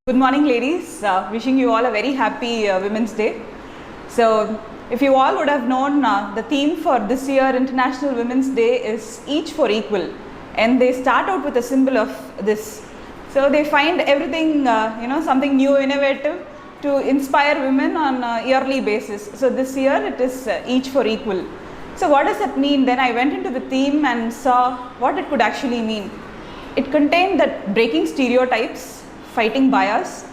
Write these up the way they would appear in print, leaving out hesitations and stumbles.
Good morning, ladies. Wishing you all a very happy Women's Day. So, if you all would have known, the theme for this year International Women's Day is Each for Equal, and they start out with a symbol of this. So, they find everything, something new, innovative to inspire women on a yearly basis. So, this year it is Each for Equal. So, what does that mean? Then I went into the theme and saw what it could actually mean. It contained that breaking stereotypes, fighting bias,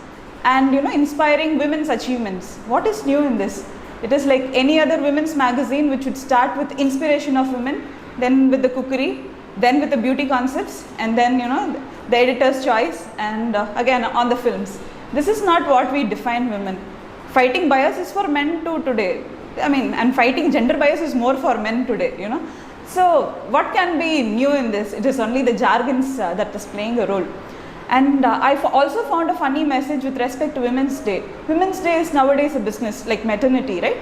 and inspiring women's achievements. What is new in this? It is like any other women's magazine which would start with inspiration of women, then with the cookery, then with the beauty concepts, and then the editor's choice, and again on the films. This is not what we define women. Fighting bias is for men too today. And fighting gender bias is more for men today, So what can be new in this? It is only the jargons that is playing a role. And I also found a funny message with respect to Women's Day. Women's Day is nowadays a business, like maternity, right?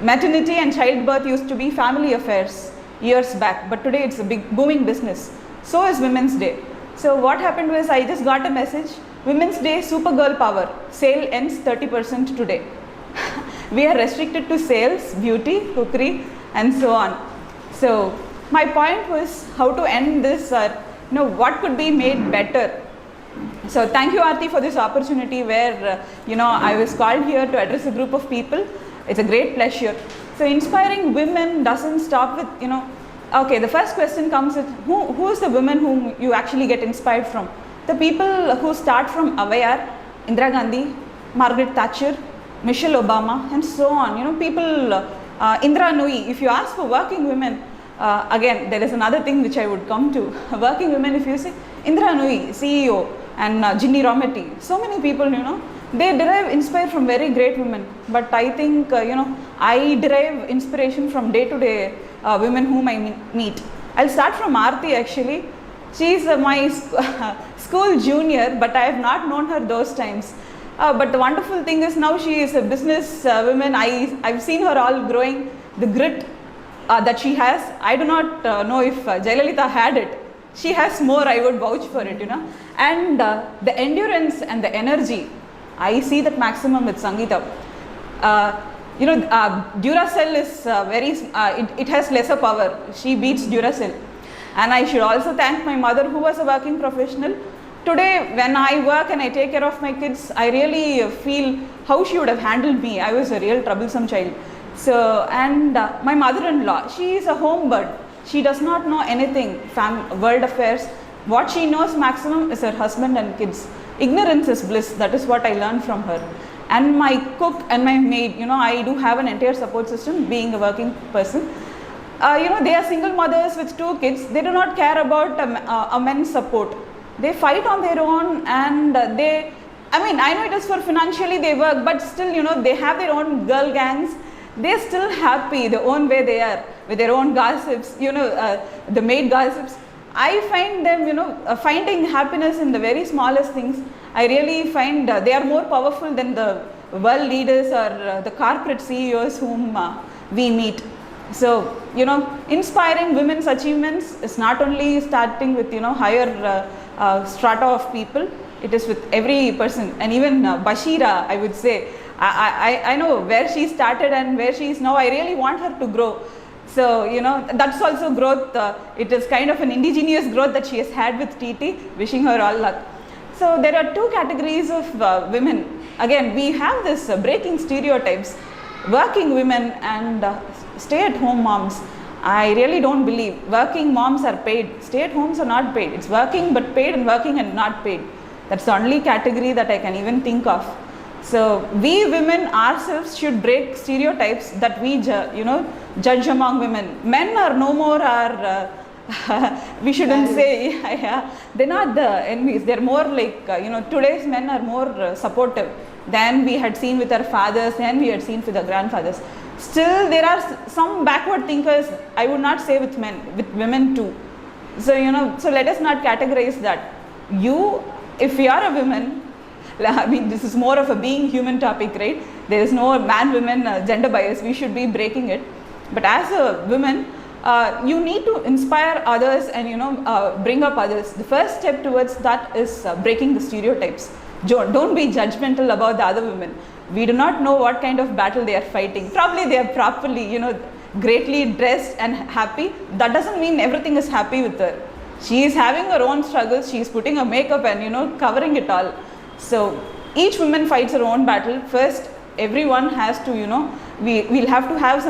Maternity and childbirth used to be family affairs years back, but today it's a big booming business. So is Women's Day. So what happened was I just got a message, Women's Day Supergirl Power, sale ends 30% today. We are restricted to sales, beauty, cookery, and so on. So my point was how to end this, what could be made better. So thank you, Aarti, for this opportunity where I was called here to address a group of people. It's a great pleasure. So inspiring women doesn't stop with okay, the first question comes with who is the women whom you actually get inspired from? The people who start from Avayar, Indira Gandhi, Margaret Thatcher, Michelle Obama, and so on. People, Indra Nooyi. If you ask for working women, again there is another thing which I would come to. Working women, if you say Indra Nooyi, CEO, and Ginny Rometty, so many people, they inspire from very great women. But I think, I derive inspiration from day-to-day women whom I meet. I'll start from Aarti actually. She is my school junior, but I have not known her those times. But the wonderful thing is now she is a business woman. I've seen her all growing, the grit that she has. I do not know if Jayalalitha had it. She has more, I would vouch for it, And the endurance and the energy, I see that maximum with Sangeeta. Duracell is it has lesser power. She beats Duracell. And I should also thank my mother, who was a working professional. Today, when I work and I take care of my kids, I really feel how she would have handled me. I was a real troublesome child. So, and my mother-in-law, she is a home bird. She does not know anything, world affairs. What she knows maximum is her husband and kids. Ignorance is bliss. That is what I learned from her. And my cook and my maid, I do have an entire support system being a working person. They are single mothers with 2 kids. They do not care about a men's support. They fight on their own, and I know it is for financially they work, but still, they have their own girl gangs. They're still happy the own way they are, with their own gossips, the maid gossips. I find them, finding happiness in the very smallest things. I really find they are more powerful than the world leaders or the corporate CEOs whom we meet. So, inspiring women's achievements is not only starting with, higher strata of people. It is with every person, and even Bashira, I would say. I know where she started and where she is now. I really want her to grow. So, that's also growth. It is kind of an indigenous growth that she has had with TT. Wishing her all luck. So, there are 2 categories of women. Again, we have this breaking stereotypes. Working women and stay-at-home moms. I really don't believe working moms are paid. Stay-at-homes are not paid. It's working but paid, and working and not paid. That's the only category that I can even think of. So we women ourselves should break stereotypes that we judge among women. Men are no more we shouldn't say, they're not the enemies. They're more like, today's men are more supportive than we had seen with our fathers, than we had seen with our grandfathers. Still, there are some backward thinkers, I would not say with men, with women too. So, so let us not categorize that. If you are a woman, this is more of a being human topic, right? There is no man-women gender bias. We should be breaking it. But as a woman, you need to inspire others and bring up others. The first step towards that is breaking the stereotypes. don't be judgmental about the other women. We do not know what kind of battle they are fighting. Probably they are properly, greatly dressed and happy. That doesn't mean everything is happy with her. She is having her own struggles. She is putting her makeup and covering it all. So each woman fights her own battle. First, everyone has to, we'll have to have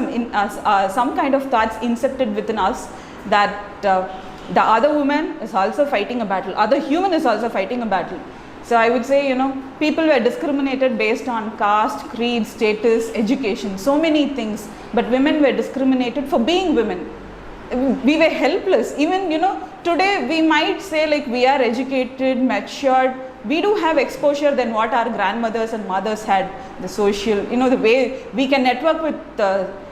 some kind of thoughts incepted within us that the other woman is also fighting a battle. Other human is also fighting a battle. So I would say, people were discriminated based on caste, creed, status, education, so many things. But women were discriminated for being women. We were helpless. Even, today we might say like we are educated, matured. We do have exposure than what our grandmothers and mothers had. The social, the way we can network with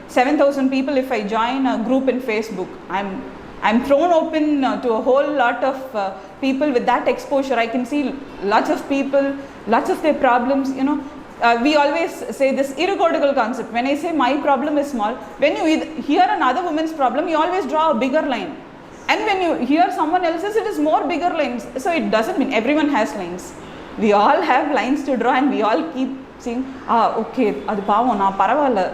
7,000 people. If I join a group in Facebook, I'm thrown open to a whole lot of people with that exposure. I can see lots of people, lots of their problems. We always say this irrecoverable concept. When I say my problem is small, when you hear another woman's problem, you always draw a bigger line. And when you hear someone else's, it is more bigger lines. So it doesn't mean everyone has lines. We all have lines to draw, and we all keep saying, okay, adu pavam na paravala.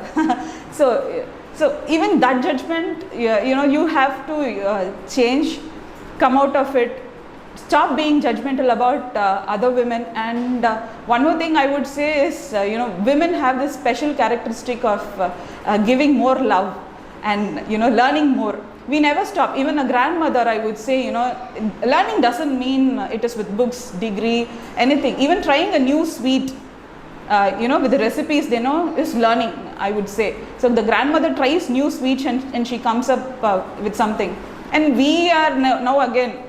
So even that judgment, you have to change, come out of it, stop being judgmental about other women. And one more thing I would say is, women have this special characteristic of giving more love and, learning more. We never stop. Even a grandmother, I would say, learning doesn't mean it is with books, degree, anything. Even trying a new sweet, with the recipes they know is learning, I would say. So the grandmother tries new sweets and she comes up with something. And we are now again,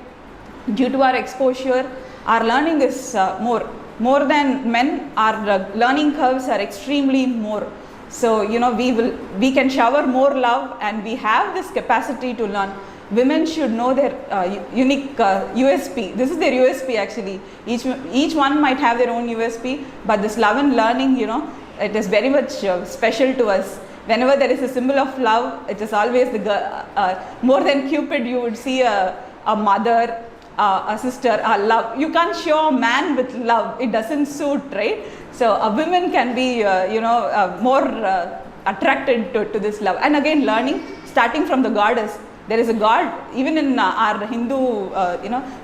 due to our exposure, our learning is more than men. Our learning curves are extremely more. So, we can shower more love, and we have this capacity to learn. Women should know their unique USP. This is their USP actually. Each one might have their own USP, but this love and learning, it is very much special to us. Whenever there is a symbol of love, it is always the girl. More than Cupid, you would see a mother, a sister, a love. You can't show a man with love. It doesn't suit, right? So a woman can be, more attracted to this love. And again, learning, starting from the goddess. There is a god, even in our Hindu,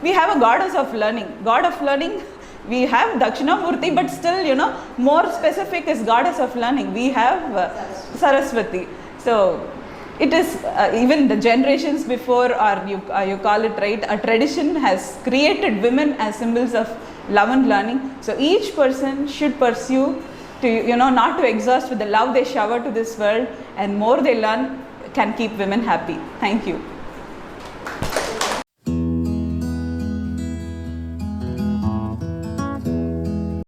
we have a goddess of learning. God of learning, we have Dakshinamurti, but still, more specific is goddess of learning. We have Saraswati. So it is even the generations before, or you call it right, a tradition has created women as symbols of love and learning. So each person should pursue to, not to exhaust with the love they shower to this world, and more they learn can keep women happy. Thank you.